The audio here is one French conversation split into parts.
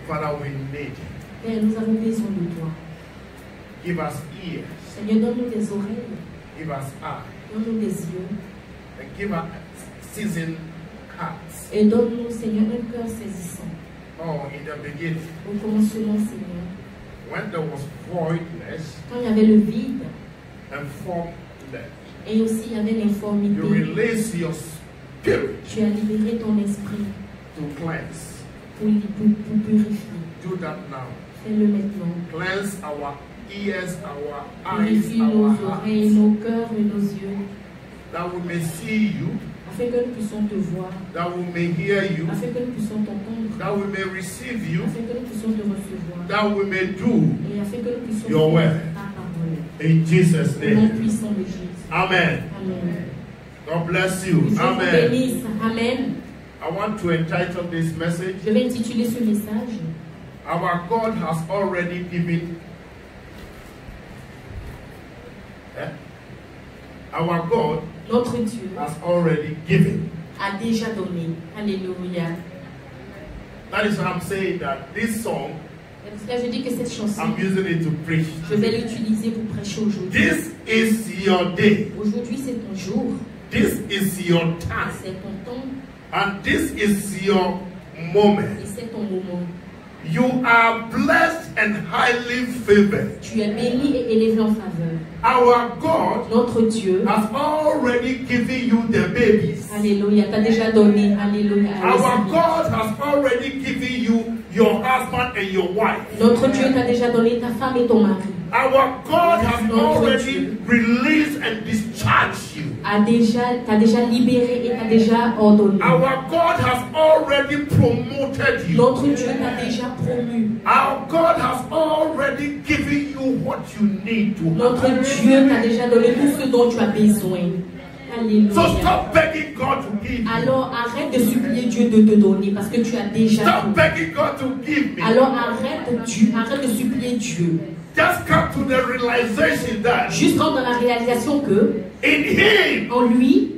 Father, we need you. Père, nous avons besoin de toi. Give us ears. Seigneur, donne-nous des oreilles, Give us eyes. donne-nous des yeux, And give us seasoned hearts. et donne-nous, Seigneur, un cœur saisissant. Oh, in the beginning, Au commencement, Seigneur, when there was voidness quand il y avait le vide, and formless, et aussi il y avait you l'informité, release your spirit tu as libéré ton esprit to cleanse. pour purifier. Do that now. Fais-le maintenant. Cleanse our ears, our eyes, Purifie our nos hearts, oreilles, nos cœurs et nos yeux, that we may see you, afin que nous puissions te voir, that we may hear you, afin que nous puissions t'entendre, that we may receive you, afin que nous puissions te recevoir, that we may do et afin que nous puissions your faire word. ta parole. in Jesus' Au nom name. puissant de Jésus. Amen. Amen. God bless Que you. Dieu vous Amen. bénisse. Amen. I want to entitle this message, Je vais intituler ce message. Our God has already given. Our God Notre Dieu has already given. a déjà donné. Alléluia. That is why I'm saying that this song, C'est pour cela que je dis que cette chanson, I'm using it to preach. je vais l'utiliser pour prêcher aujourd'hui. This is your day. Aujourd'hui, c'est ton jour. This is your time. C'est ton temps And this is your moment. et c'est ton moment. You are blessed and highly favored. Tu es béni et élevé en faveur. Our God Notre Dieu, has already given you the babies. alléluia, t'a déjà donné. Alléluia. Our God has already given you your husband and your wife. Notre Dieu t'a déjà donné ta femme et ton mari. Our God has already released and discharged you. T'a déjà libéré et t'a déjà ordonné. Our God has already promoted you. Notre Dieu t'a déjà promu. Our God has already given you what you need to Notre have. Dieu t'a déjà donné tout ce dont tu as besoin. Alléluia. So stop begging God to give you. Alors arrête de supplier Dieu de te donner parce que tu as déjà Stop tout. begging God to give me. Alors arrête de supplier Dieu. Just come to the realization that Juste rentre dans la réalisation que in Him, en lui,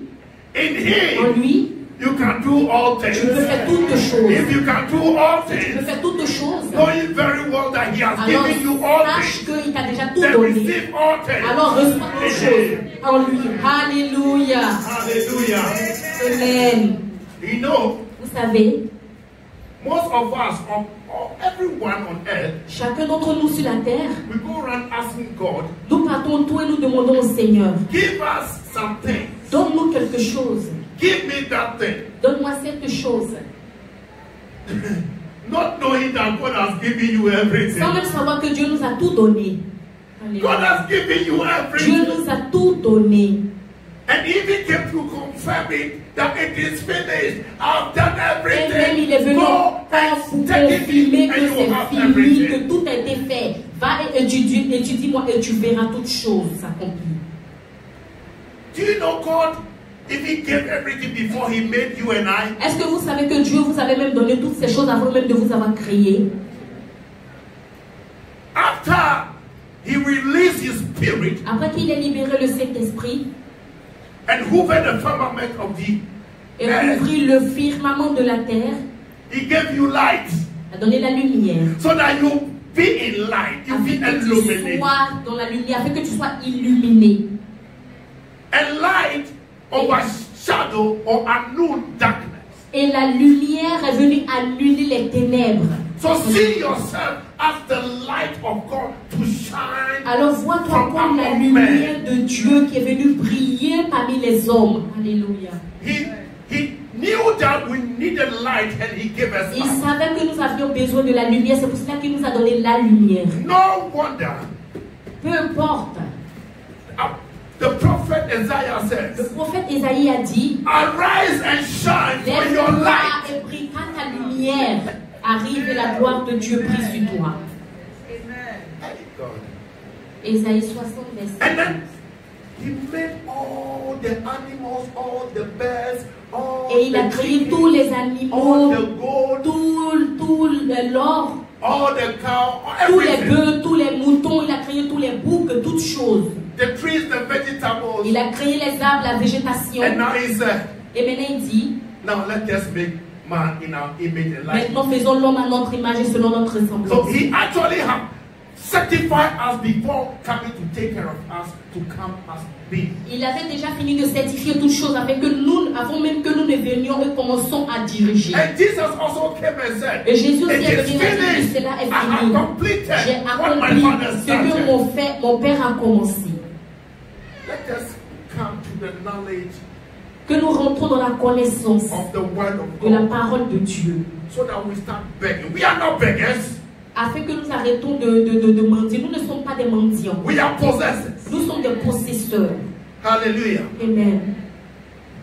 you can do all tu peux things. faire toutes choses. If you can do all Tu peux things, faire toutes choses. knowing very well that He has Alors given you all sache things, qu'il t'a déjà tout then donné. receive all things. Alors reçois toutes choses en lui. Alléluia. Hallelujah. Amen. You know, Vous savez, most of us, or everyone on earth, chacun d'entre nous sur la terre, we go around asking God, nous partons tout et nous demandons au Seigneur, give us something. donne-nous quelque chose. Give me that thing. Donne-moi cette chose. Not knowing that God has given you everything. Sans même savoir que Dieu nous a tout donné. Alléluia. God has given you Dieu everything. nous a tout donné. And even came to confirm it that it is finished. I've done Et même il est everything. venu Go faire and pour take it confirmer and que you c'est have fini, que everything. tout a été fait. Va et étudie-moi et tu verras toutes choses s'accomplir. Do you know God? If He gave everything before He made you and I, Est-ce que vous savez que Dieu vous avait même donné toutes ces choses avant même de vous avoir créé? after He released His Spirit Après qu'il ait libéré le Saint-Esprit and hoovered the firmament of the et earth, couvrit le firmament de la terre, He gave you light a donné la lumière. so that you be in light, you be Afin que tu illuminated. sois dans la lumière, afin que tu sois illuminé. And light overshadow or annul darkness. Et la lumière est venue annuler les ténèbres. So see yourself as the light of God to shine. Alors vois-toi from comme la among lumière men. de Dieu qui est venue briller parmi les hommes. Alléluia. He knew that we needed light and He gave us Il light. savait que nous avions besoin de la lumière, c'est pour cela qu'il nous a donné la lumière. No wonder Peu importe. the prophet Isaiah Le says, prophète Ésaïe a dit, arise and shine for your lève-toi light. et brille car ta lumière arrive et la gloire de Dieu brille sur toi. Ésaïe 60, verset. And then He made all the animals, all the birds, all Et il a the créé trees, tous les all animaux, the gold, tout l'or, all the cow, tous les everything. bœufs, tous les moutons, il a créé tous les boucs, toutes choses. The trees, the vegetables. Il a créé les arbres, la végétation. And now He said, Et maintenant il dit, now let's just make man in our image and likeness. Maintenant, faisons l'homme à notre image et selon notre So ressemblance. he actually have sanctified us before coming to take care of us, to come as beings. Il avait déjà fini de certifier toutes choses afin que nous, avant même que nous ne venions, nous commençons à diriger. And Jesus also came and said, Et Jésus aussi it est is venu et dit finished. que cela est I have fini. completed J'ai what my accompli father ce started. que mon Père a commencé. Let us come to the knowledge Que nous rentrons dans la connaissance of the word of de la God, parole de Dieu. so that we start begging. We are not beggars. Afin que nous arrêtons de mentir. Nous ne sommes pas des mendiants. We are possessors. Nous sommes des possesseurs. Hallelujah. Amen.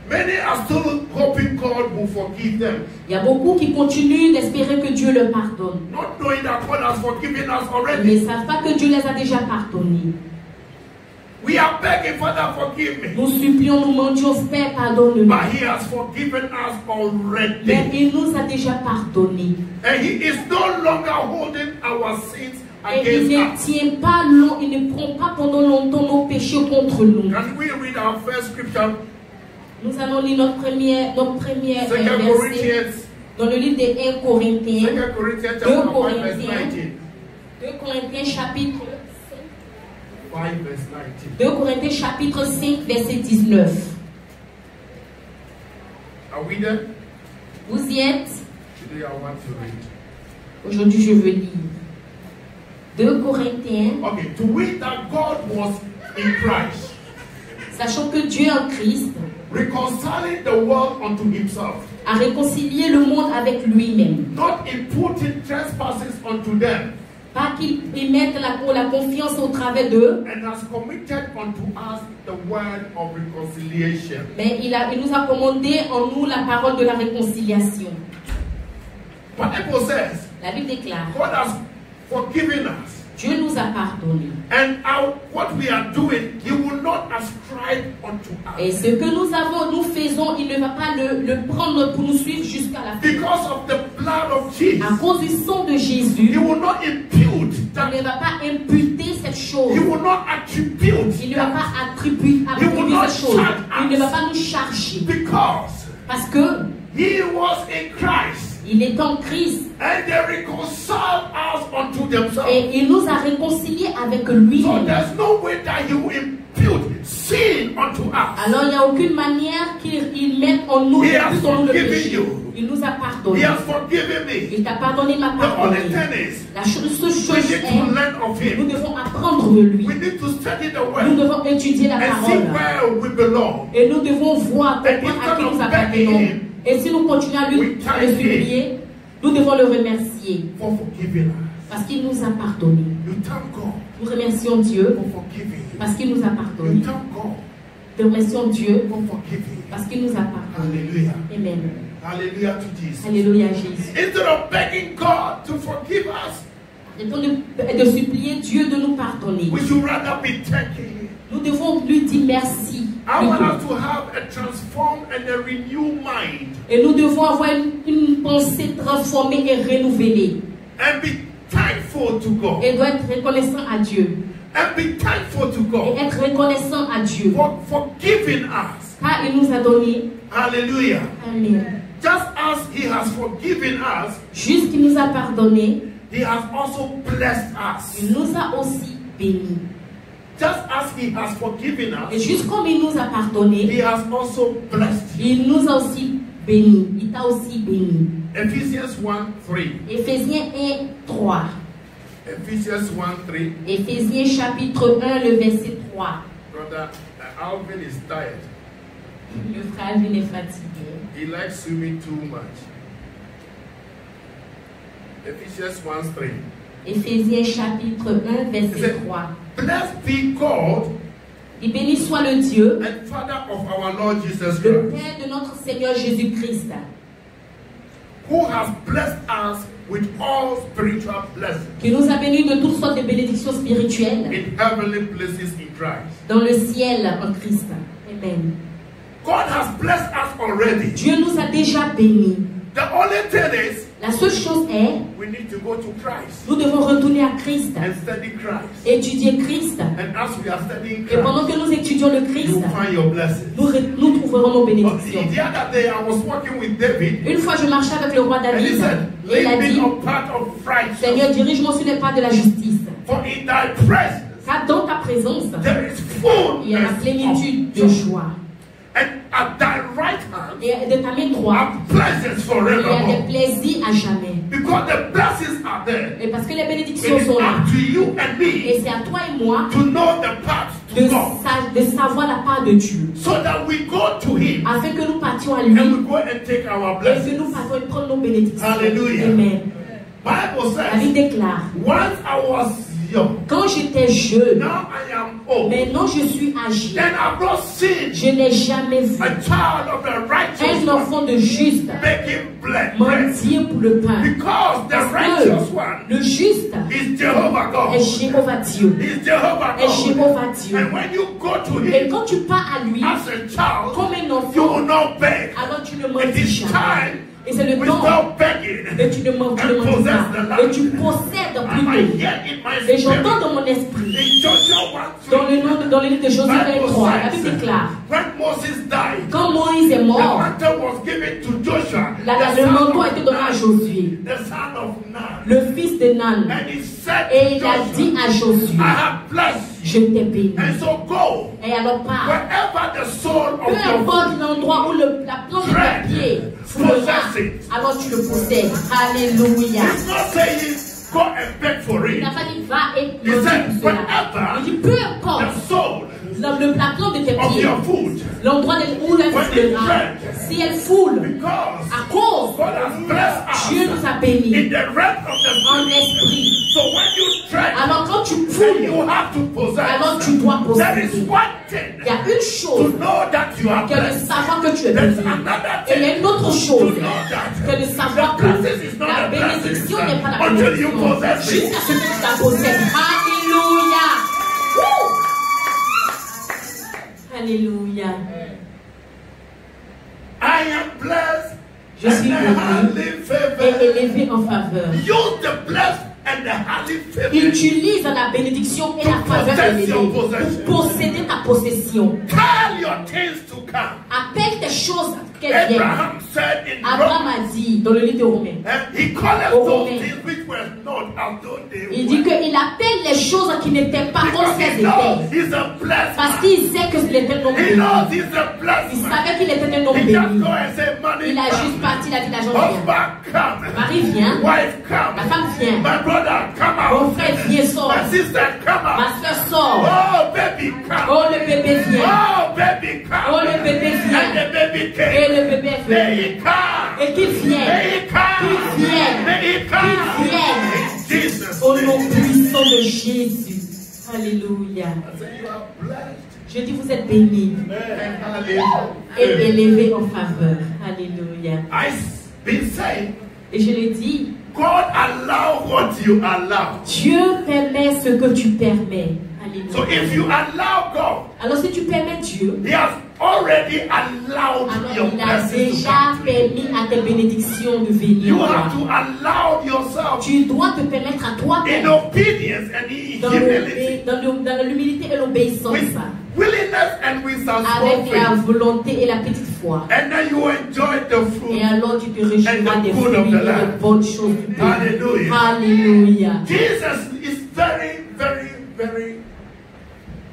Many are still hoping God will forgive them, Il y a beaucoup qui continuent d'espérer que Dieu leur pardonne. not knowing that God has forgiven us Ils already. ne savent pas que Dieu les a déjà pardonnés. We are begging, Father, forgive me. Nous supplions, nous mendions, Père, pardonne-nous. But He has forgiven us Mais already. il nous a déjà pardonnés. And He is no longer holding our sins Et il against ne us. tient pas long, il ne prend pas pendant longtemps nos péchés contre nous. Can we read our first scripture? Nous allons lire notre premier 2 verset Corinthians. dans le livre des 1 Corinthiens. 2 Corinthians 2 chapter 5 verse Corinthiens. 19. 2 Corinthiens chapitre 5 verse 19. 2 Corinthiens chapitre 5 verset 19. Are we there? Vous y êtes? Today I want to read. Aujourd'hui je veux lire. 2 Corinthiens, Okay, to wit that God was in Christ, sachant que Dieu en Christ reconciling the world unto Himself, a réconcilié le monde avec lui-même. not imputing trespasses unto them, Pas qu'il mette la confiance au travers d'eux, and has committed unto us the word of reconciliation. mais il nous a commandé en nous la parole de la réconciliation. Bible says La Bible déclare, God has forgiven us, Dieu nous a pardonné. and what we are doing, He will not ascribe unto Et us. ce que nous faisons, il ne va pas le prendre pour nous suivre jusqu'à la fin. Because of the blood of Jesus, À cause du sang de He Jésus, will not impute il that. ne va pas imputer cette chose. He will not attribute Il ne va that. pas attribuer cette chose. Il ne va pas nous charger. Because Parce que He was in Christ, il est en Christ and they reconciled us unto themselves. et il nous a réconciliés avec So lui-même. there's no way that He will impute sin unto us. Alors il n'y a aucune manière qu'il mette en nous, He has plus en nous le forgiven péché. you. Il nous a He pardonné. has forgiven me. Il t'a pardonné, m'a The only pardonné. thing is, La seule we chose need to est, learn of nous Him. devons apprendre de lui. We need to study the Nous Word devons étudier la and see parole. where we belong. Et nous devons voir, comprendre à qui nous appartenons. Et si nous continuons à le supplier, nous devons le remercier. For forgiving us. Parce qu'il nous a pardonné. You thank God Nous remercions Dieu for forgiving you. parce qu'il nous a You pardonné. thank God Nous remercions Dieu for forgiving you. parce qu'il nous a pardonné. Hallelujah. Amen. Hallelujah to Jesus. Alléluia Jésus. Instead of begging God to forgive us, Nous devons de supplier Dieu de nous pardonner. we should rather be thanking Him. Nous devons lui dire merci. I want plutôt. us to have a transformed and a renewed mind Et nous devons avoir une pensée transformée et renouvelée. and be thankful to God. Et doit être reconnaissant à Dieu. And be thankful to Et God être reconnaissant à Dieu. for forgiving us. Car il nous a donné. Hallelujah. Amen. Just as He has forgiven us, Juste qu'il nous a pardonné, He has also blessed us. il nous a aussi bénis. Just as He has forgiven Et us, juste comme il nous a pardonné, He has also blessed you. il nous a aussi bénis. Il t'a aussi béni. Ephesians 1:3. Éphésiens 1, 3. Ephesians 1:3. Éphésiens chapitre 1, le verset 3. Brother Alvin is tired. Le frère Alvin est fatigué. He likes swimming too much. Ephesians 1:3. Éphésiens chapitre 1, verset 3. Blessed be God Et béni soit le Dieu, and Father of our Lord Jesus le Christ, Père de notre Seigneur Jésus-Christ, who has blessed us with all spiritual blessings qui nous a bénis de toutes sortes de bénédictions spirituelles in heavenly places in Christ. dans le ciel en Christ. Amen. God has blessed us already. Dieu nous a déjà bénis. The only thing is, La seule chose est, we need to go to Christ nous devons retourner à Christ, and study Christ. étudier Christ. And as we are studying Et pendant Christ, que nous étudions le Christ, you find your blessings. nous trouverons nos But bénédictions. the other day I was walking with David, Une fois, je marchais avec le roi and he David said, et il a lead me dit, on path of righteousness, Seigneur, dirige-moi sur les pas de la justice. for in thy presence Car dans ta présence, there is il y a la fullness plénitude of de joy. joie. And at thy right hand Et de ta main droite, are pleasures il y a des forevermore. plaisirs à jamais. Because the blessings are there. Et parce que les It bénédictions is sont là. up to you and me Et c'est à toi et moi to know the path to God, de savoir la part de Dieu. so that we go to him Afin que nous partions à lui and we go and take our et que blessings. nous partions et prendre nos bénédictions. Hallelujah. Amen. Bible La Bible says, déclare, once I was young, quand j'étais jeune, now I am old. maintenant je suis âgé. And I've not seen Je n'ai jamais vu a child of the righteous un one enfant de juste making bread. mentir pour le pain. Because the Parce righteous que one le juste is Jehovah est God. Jéhovah Dieu. Is Jehovah Est God. Jéhovah Dieu. And when you go to Et him quand tu pars à lui as a child, comme un you enfant, will not beg. alors tu ne It mentis is jamais. time Et c'est le temps without begging. et tu ne mentis And possess the pas. land. Et tu possèdes And I plutôt. hear in my Et spirit j'entends dans mon esprit, in Joshua 1:3, dans le livre de Josué Bible 23, la says, Bible déclare, when Moses died, quand Moïse est the mort, mantle was given to Joshua, le manteau a été donné à Josué, the son of Nun. le fils de Nan. And he said Et il to a dit Joshua, à Josué, I have blessed je t'ai béni. you. And so go Et alors pars. wherever the sole Peu of your importe l'endroit où la plante de tes pieds foulera, alors tu le possèdes. Alléluia. He's not saying go and beg for Il it. n'a pas dit va et He said, manger pour cela. Il dit peu importe The sole la plante de tes of pieds, your foot, l'endroit où elle foulera, si elle foule, because à cause God has blessed Dieu us nous a bénis in the realm of the en spirit. esprit. So when you tread, Alors quand tu then foules, you have to alors tu possess. dois There is posséder. one thing Il y a une to chose know that you are que de blessed. savoir que tu es There's béni. another Et il y a thing une autre to chose know that que de savoir the que blessing is not la a blessing bénédiction n'est pas la until you bénédiction possess it. jusqu'à ce que tu la possèdes. Alléluia. Woo! Alléluia. I am blessed Je suis and béni highly et favored. élevé en faveur. Use the blessed and the highly favored. Utilise la bénédiction et la faveur élevée pour posséder ta possession. Tell your things to come. Appelle tes choses qu'elles viennent. Abraham said in Abraham Romans, a dit dans le livre de Romains, he called Au those Romains. things which were not as though they il dit were. qu'il appelle les choses qui n'étaient pas comme Because si he elles knows étaient. he's a blessed Parce man. qu'il sait que c'était un homme He béni. knows he's a Il blessed man. savait qu'il était un homme He just béni. go and say, money Il a juste come. parti, il a dit l'argent vient. Husband come. Marie vient. Wife come. Ma femme vient. My brother come Mon out. frère vient, sort. My sister come Ma out. soeur sort. Oh, baby come. Oh, le bébé vient. Oh, baby come. Oh, le bébé vient. And the baby Et came. le bébé There vient. he come. Et qu'il vienne. There he come. Qu'il vienne. There he come. Qu'il vienne. In Jesus' Au name. nom puissant de Jésus. Alléluia. I say you are blessed. Je dis, vous êtes bénis et Hallelujah. élevés en faveur. Alléluia. I've been saying, Et je l'ai dit, God allow what you allow. Dieu permet ce que tu permets. So Alléluia. if you allow God, Alors si tu permets Dieu, He has already allowed your alors il a blessings to déjà come to you. permis à tes bénédictions de venir. You have to allow yourself Tu dois te permettre à in toi-même obedience and in humility, dans l'humilité et l'obéissance, with willingness and with some small avec la faith. volonté et la petite foi. And then you enjoy the Et fruit. alors tu te réjouiras And the des good fruits of et the des land. bonnes choses du pays. Hallelujah. Alléluia. Jesus is very, very, very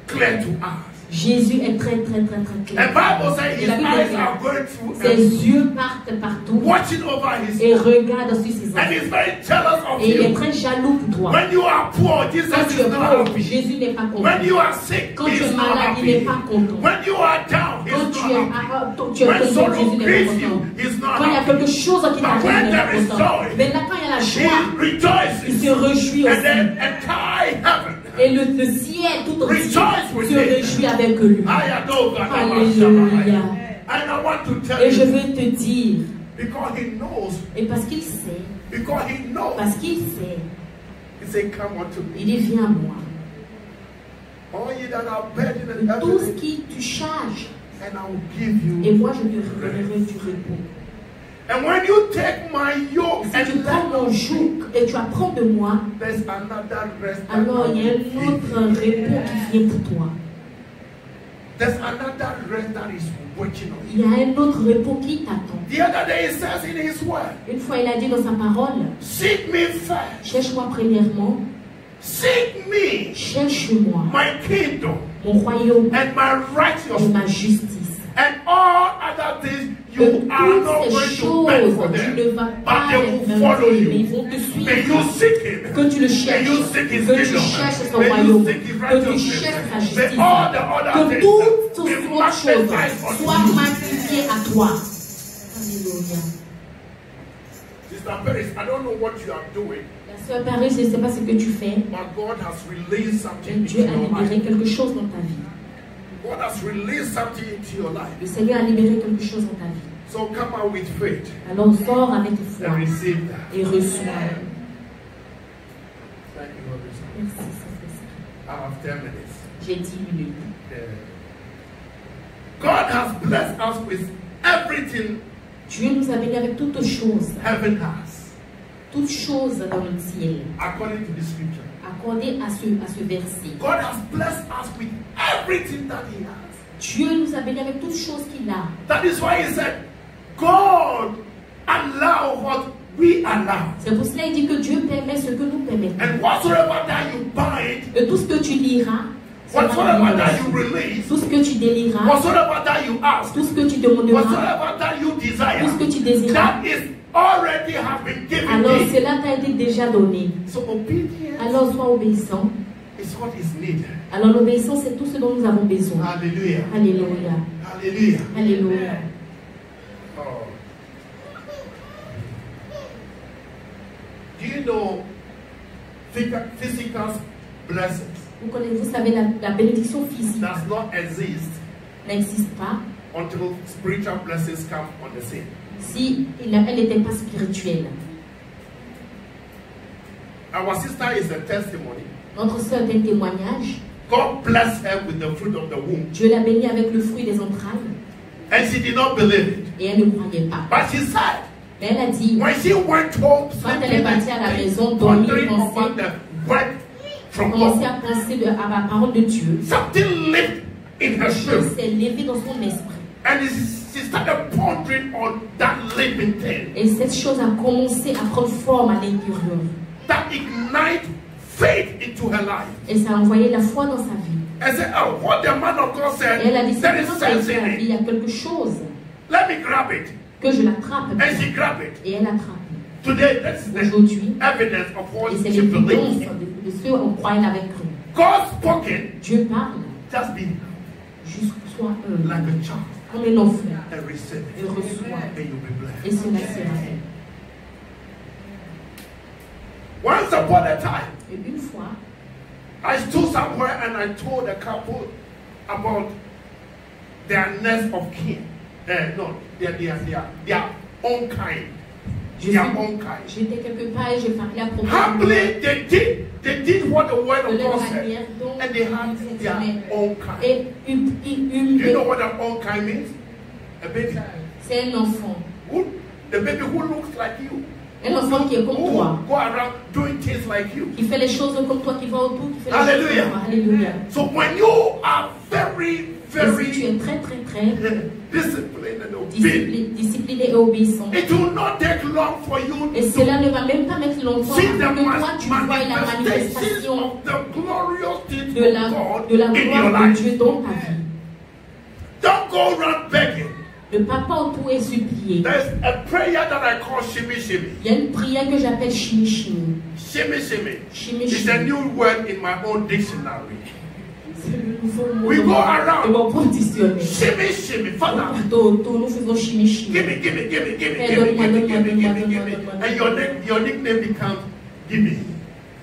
clear to us. Jésus est très très très très The clair. Bible says Et his la Bible eyes déclare, are going through ses and yeux partent partout watching over his et regardent sur ses and enfants. he's very jealous of Et il est you. très jaloux pour toi. When you are poor, Jesus Quand tu is es not pauvre, happy. Jésus n'est pas content. When you are sick, Quand tu he's es not malade, il n'est happy. pas content. When you are down, Quand he's tu not es, happy. tu es When content, sorrow Jésus n'est grieves pas you, content. he's not Quand il y a happy. quelque chose qui But t'arrive, when il there n'est is pas content. joy, Mais là, quand il y a la He joie, il rejoices. se réjouit And aussi. then entire heaven. Et le ciel tout entier Rejoice with se him. réjouit avec lui. Alléluia. And I want to tell Et je you, veux te dire, because he knows, et parce qu'il sait, he said, come unto me. il dit viens à moi. All ye that are burdened and Tout ce heavy, qui tu charges, and I will give et you. moi je te donnerai du repos. And when you take my yoke si tu prends mon joug et tu apprends de moi, there's another rest. alors il y a un autre repos qui vient pour toi. There's another rest that is waiting on Il y a un autre repos qui t'attend. The other day he says in his word, Une fois, il a dit dans sa parole, seek me first. cherche-moi premièrement, Seek me, cherche-moi my kingdom, mon royaume and my et righteousness, ma justice. and all other things Que you are not toutes going ces to beg choses, for tu them, ne vas but pas they les will follow demander, mais ils you. vont te suivre. May you seek him. Que tu le May cherches, you seek his que tu kingdom. cherches son May you royaume, seek his que tu righteousness. cherches sa May justice, all the other que things toutes be ces autres choses magnified unto soient you. magnifiées à toi. Alléluia. Sister Paris, I don't know what you are doing, La sœur Paris, je ne sais pas ce que tu fais, but God has released mais something into Dieu a your libéré life. quelque chose dans ta vie. God has released something into your life. Le Seigneur a libéré quelque chose dans ta vie. So come out with faith Alors sors avec foi and receive that. et reçois. Thank you, Holy Spirit. Merci, Saint-Esprit. I have 10 minutes. J'ai 10 minutes. God has blessed us with everything Dieu nous a bénis avec toutes choses, heaven has, toutes choses dans le ciel, according to the scripture. accordé à ce verset. God has blessed us with everything that He has. Dieu nous a bénis avec toutes choses qu'il a. That is why He said, God allow what we allow. C'est pour cela qu'il dit que Dieu permet ce que nous permettons. And whatsoever that you bind, Et tout ce que tu liras, whatsoever that you release, tout ce que tu délieras, whatsoever that you ask, tout ce que tu demanderas, whatsoever that you tout desire, ce que tu désiras, that is already have been given alors me. cela t'a été déjà donné. So obedience Alors sois obéissant. is what is needed. Alors l'obéissance, c'est tout ce dont nous avons besoin. Hallelujah. Alléluia. Hallelujah. Alléluia. Oh. Do you know physical blessings Vous savez, la bénédiction physique does not exist n'existe pas until spiritual blessings come on the scene. si elle n'était pas spirituelle. Our sister is a testimony. Notre sœur est un témoignage. God blessed her with the fruit of the womb. Dieu l'a bénie avec le fruit des entrailles. And she did not believe it. Et elle ne croyait pas. But she said, Mais elle a dit, when she went home, quand elle est partie à la maison, dormir, pondering penser, upon the word from commencer à God, penser à la parole de Dieu, something lived in her quelque chose spirit. s'est levé dans son esprit. And she started pondering on that living thing. Et cette chose a commencé à prendre forme à l'intérieur. That ignite faith into her life. Et ça a envoyé la foi dans sa vie. And said, oh, what the man of God said, Et elle a dit, there is c'est ça sense in il y it. a quelque chose Let me grab it. que je l'attrape. And she grabbed it. Et elle attrape. Today, that's the Aujourd'hui, evidence of what et c'est she l'évidence believes. de ce qu'on croit elle avait cru. God spoken, Dieu parle, just be juste sois like a child comme un enfant. and receive Et it. reçois. And you'll be blessed. Et cela sera fait. Once upon a time, Et une fois, I stood somewhere and I told a couple about their next of kin. No, their own kind. Their own kind. j'étais quelque part et j'ai parlé à propos Happily, they did what the word de of leur God said. manière dont And they had ils their fonctionnaient. own kind. Et Do you know what an own kind means? A baby. c'est un enfant. The baby who looks like you. Un enfant qui est comme Who toi, go around doing things like you. qui fait les choses comme toi, qui va autour, qui fait les Alléluia. choses comme toi. Alléluia. So when you are very, Et si tu very es très, très, très disciplined and obedient, discipliné et obéissant, it will not take long for you et to cela ne va même pas mettre longtemps see pour the que toi tu vois la manifestation manifestation of the glorious things de la of God gloire in your de life. Dieu dans ta vie. Don't go around begging. Ne pas autour et supplier. There's a prayer that I call shimmy shimmy. Il y a une prière que j'appelle chimi chimi. Shimmy shimmy. Chimi It's a chimi. new word in my own dictionary. C'est le nouveau mot We de go mon- around. de mon propre dictionnaire. Shimmy shimmy. Father, Autour, nous faisons chimi chimi. gimme, gimme, gimme, gimme, Hey, gimme, donne-moi, gimme, donne-moi, gimme, donne-moi, gimme, donne-moi, gimme. donne-moi. And your nickname becomes gimme.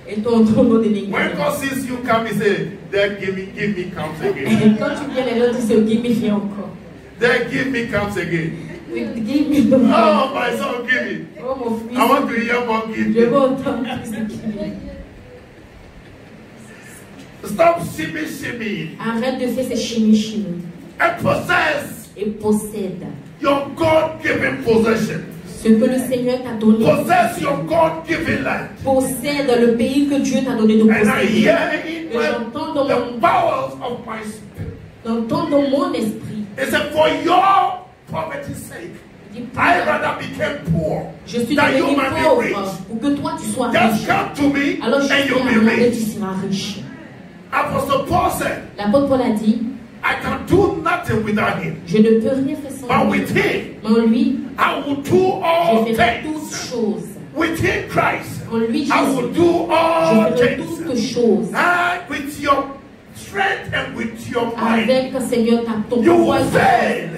Et ton nom de l'église. When God sees you come, he says, there gimme comes Et again. quand tu viens, les autres disent give me viens encore. There gimme comes again. Oui, give me. Oh, my son, gimme. Oh mon fils. I want to hear more Je gimme. veux entendre plus de give me. Stop shimmy shimmy Arrête de faire ces chimi chimi. and possess Et possède your God-given possession. Ce que le Seigneur t'a donné. Possess your God-given land. Possède le pays que Dieu t'a donné de And I posséder. hear Et in j'entends dans the powers of my spirit. J'entends dans mon esprit. It said, for your poverty's sake, I rather became poor. Je suis that you devenu might be pauvre rich. pour que toi tu sois Just riche. come to me Alors je and suis you'll be à et tu rich. seras riche. Apostle Paul said, L'apôtre Paul a dit, I can do nothing without him. je ne peux rien faire sans But lui. with him, Mais en lui, I will do all je ferai toutes things. choses. Within Christ, En lui, I will Jésus, do je all ferai things. toutes choses. And with your strength and with your mind, Avec, Seigneur, ton you pouvoir, will fail.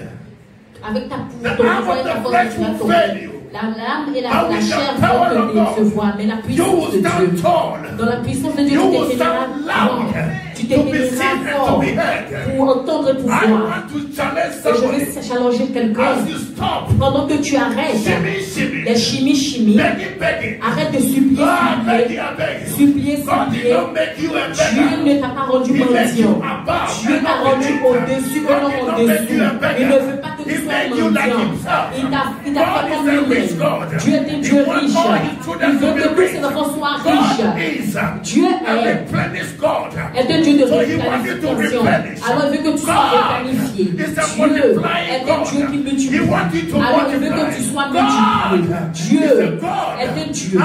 avec ta The ton arm pouvoir et of ta the force, flesh tu vas will tomber. fail you. L'âme et But la with chair the power vont of te God, décevoir, mais la you puissance will de stand Dieu, tall. dans la puissance de Dieu, You tu will t'éleveras stand fort, loud tu to be t'éleveras seen and to fort be heard. pour entendre et pour I voir. want to challenge Et je somebody vais challenger quelqu'un. as you stop. Pendant que tu arrêtes Shimmy, les chimies, begging, begging. arrête de supplier, God, supplier, I beg you. supplier, God did supplier. not make you a Dieu beggar. ne t'a pas rendu He made you mendiant. above Dieu and t'a not rendu beneath. au-dessus et God non did en not make dessous. you a Il beggar. ne veut pas que He tu sois made you like mendiant. himself. Il t'a God fait is comme a lui-même. rich God. Dieu est un He Dieu wants riche. all his Il children veut to que be tous rich. ses enfants soient God riches. is Dieu a est replenished God. un Dieu de So he wants you to replanification. replenish. Alors il veut que tu sois God replanifié. is a Dieu multiplying est un God. Dieu qui He multiplie. wants you to Alors il veut multiply. que tu sois God multiplié. Dieu is a est God. un Dieu.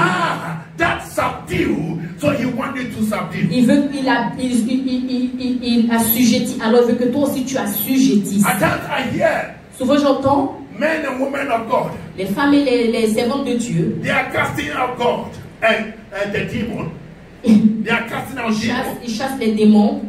That subdue. So he wants you to subdue. Il assujettit. Alors il veut que toi aussi tu assujettisses. At times I hear Souvent j'entends men and women of God. les femmes et les servantes de Dieu. They are casting out God and the demon. They are casting out demons. Ils chassent les démons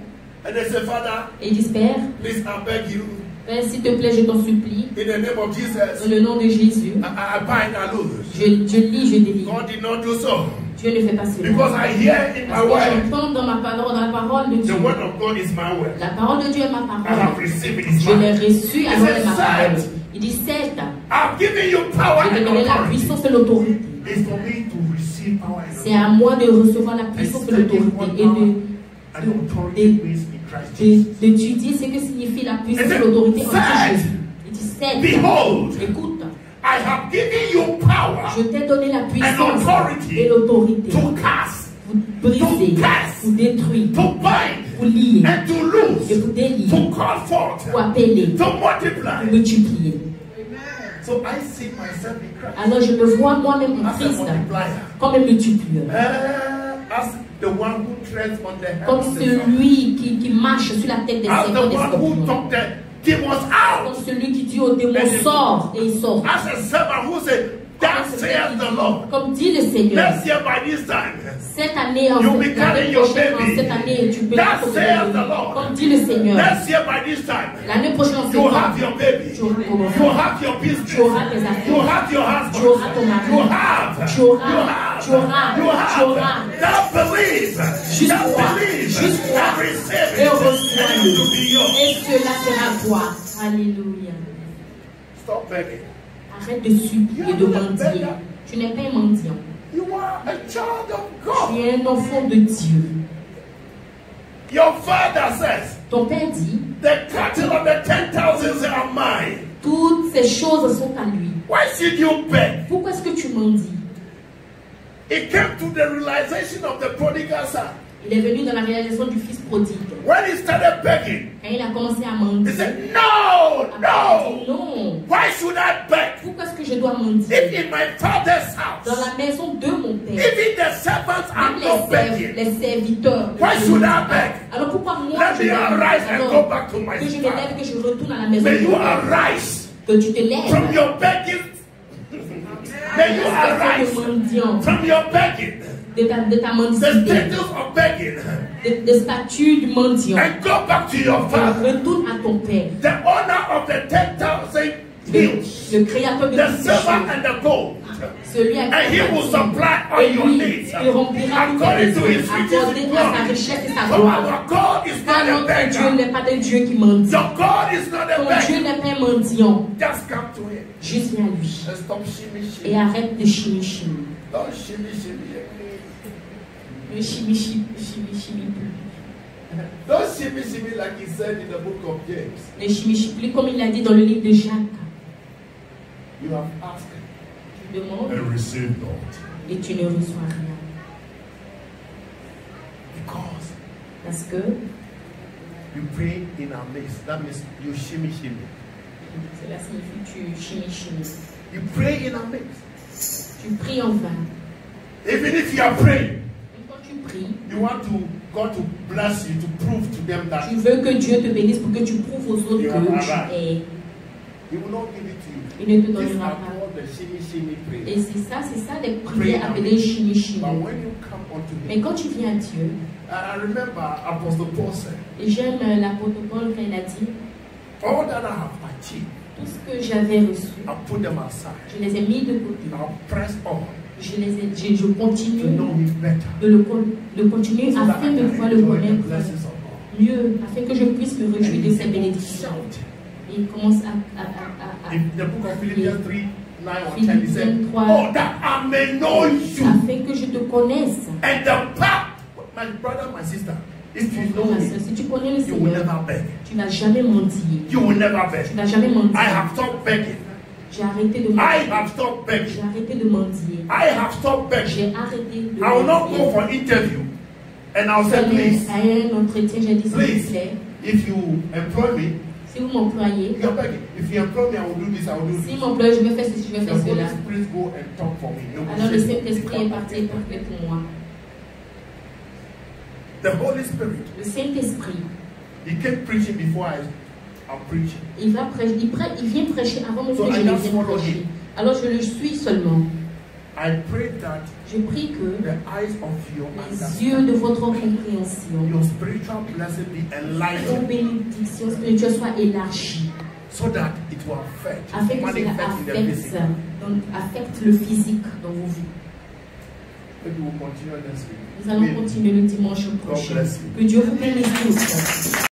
And they say, Father, et ils disent, Père, please, I beg you, Père, s'il te plaît, je t'en supplie, in the name of Jesus, dans le nom de Jésus, I bind and loose. je lis, je délivre. God did not do so. Dieu ne fait pas cela. Because I hear in my Parce que word, j'entends dans la parole de Dieu. the word of God is my word. La parole de Dieu est ma I parole. have received it. It's Je l'ai mine. reçue, alors elle est ma said, parole. Il dit, certes, I've given you power je t'ai and donné la authority. puissance et l'autorité. It's for me to receive power and C'est à moi de recevoir la puissance et l'autorité et authority means in Christ Jesus. d'étudier ce que signifie la puissance et l'autorité en Christ Jésus. Il dit, certes, Behold, écoute, I have given you power je t'ai donné la puissance and authority et l'autorité to cast, pour briser, pour détruire, to bind, pour lier, and to et loose, pour délivrer, to call forth, pour appeler, to pour multiply. multiplier. So I see myself in Christ Alors je me vois moi-même en as a Christ multiplier. comme un multiplieur. As the one who treads on the head Comme of the serpent. celui qui marche sur la tête des As serpents the des one who scorpions. took the demons out. Comme celui qui dit au démon sort et il sort. As a servant who said, Thus saith the Lord. Comme dit le Seigneur, Next year by this time, cette année, en you'll be l'année carrying your prochaine, en baby. cette année, tu peux Thus saith the Lord. Comme dit le Seigneur, Next year by this time, l'année prochaine, en you septembre, have your baby. tu auras ton You enfant. have your business. Tu auras tes affaires. You have your husband. Tu auras ton mari. You have. Tu auras. You have. Tu auras. You have. Tu auras. Just believe. Juste Just crois. believe. Juste crois. And receive Et it. reçois-le. And it will be yours. Et cela sera toi. Alléluia. Stop begging. Arrête de supplier, de mendier. Tu n'es pas un mendiant. You are a child of Tu God. es un enfant de Dieu. Your father says, Ton Père dit, the cattle of the 10,000 are mine. toutes ces choses sont à lui. Why should you beg? Pourquoi est-ce que tu mendis? It came to the realization of the prodigal son. Il est venu dans la réalisation du fils prodigue. When he started begging, Quand il a commencé à he mendier, said, No, il a dit no. non. Why should I beg? Pourquoi est-ce que je dois If mendier? in my father's Dans house, la maison de mon Père, even the servants are même not begging, les serviteurs. why should I beg? Alors pourquoi moi Let je me dois arise and alors, go back to my que je me father. lève, que je retourne à la maison May de you mon Père, arise que tu te lèves from your begging. May you arise de mendiant, from your begging, de ta the mendicité, status of begging, de statut du mendiant. and go back to your Et father, retourne à ton Père, the owner of the 10,000 hills, le créateur de the toutes ces silver choses, and the gold. celui à And he will supply all et your lui, needs il remplira toutes tes according to his besoins, riches accordé in à sa glory. richesse et sa For gloire. our God is Car not a notre Dieu beggar. n'est pas un Dieu qui mendie. Your God is not a Ton Dieu beggar. n'est pas un mendiant. Just come to him Juste viens à lui. and stop shimmy Et shimmy. arrête de chimie. Don't shimmy shimmy. Le chimie. Don't shimmy shimmy like he said in the book of James. Le chimie, comme il l'a dit dans le livre de Jacques. You have asked Tu demandes and receive not. et tu ne reçois rien. Because Parce que you pray in our midst. That means you shimmy. cela signifie tu chimie. You pray in our midst. Tu pries en vain. Even if you are praying, Et quand tu pries, you want God to bless you, to prove to them that tu veux que Dieu te bénisse pour que tu prouves aux autres You que are tu right. es. He will not give it to you. Il ne te These donnera are pas. called the shimmy prayers. Et c'est ça les prières appelées chimie. But when you come unto Mais Him, quand tu viens à Dieu, I remember Apostle Paul said, et j'aime l'apôtre Paul quand il a dit, all that I have achieved, tout ce que j'avais reçu, I put them aside. je les ai mis de côté. I'll press on Je continue to know Him better. de continuer So that afin I de can pouvoir le enjoy the connaître blessings of God. mieux, afin que je puisse me réjouir de ses And bénédictions. shout. Et il commence à In the book of Philippians 3, 9 or 10, he Philippiens said, 3. oh, that I may know you. afin que je te connaisse. And the path, my brother, my sister, if you know Ma sœur, me, si tu connais le you will Seigneur, never beg. tu n'as jamais menti. You will never beg. Tu n'as jamais menti. I have stopped begging. J'ai arrêté de I mentir. have stopped begging. J'ai arrêté de mentir. I have stopped begging. J'ai arrêté de I will not go mentir. for interview. And I'll say, please, À un entretien, j'ai dit, s'il vous please, plaît, if you employ me, si vous m'employez, you're begging. If you employ me, I will do this, I will do si this. m'emploie, je vais faire ceci, je vais The faire Holy cela. Spirit go and talk for me. Alors le Saint-Esprit est parti et parlé pour moi. The Holy Spirit, Le Saint-Esprit, He kept preaching before I'm preaching. il vient prêcher avant même So que I je ne just vienne follow prêcher. him. Alors je le suis seulement. I pray that Je prie que the eyes of your les yeux de votre compréhension, your spiritual blessing be vos enlightened, bénédictions spirituelles soient élargies, so that it will affect, afin que cela manifest in the physical. affecte le physique dans vos vies. Maybe we'll continue next week. Nous allons continuer le dimanche prochain. bless you. Que Dieu vous bénisse tous.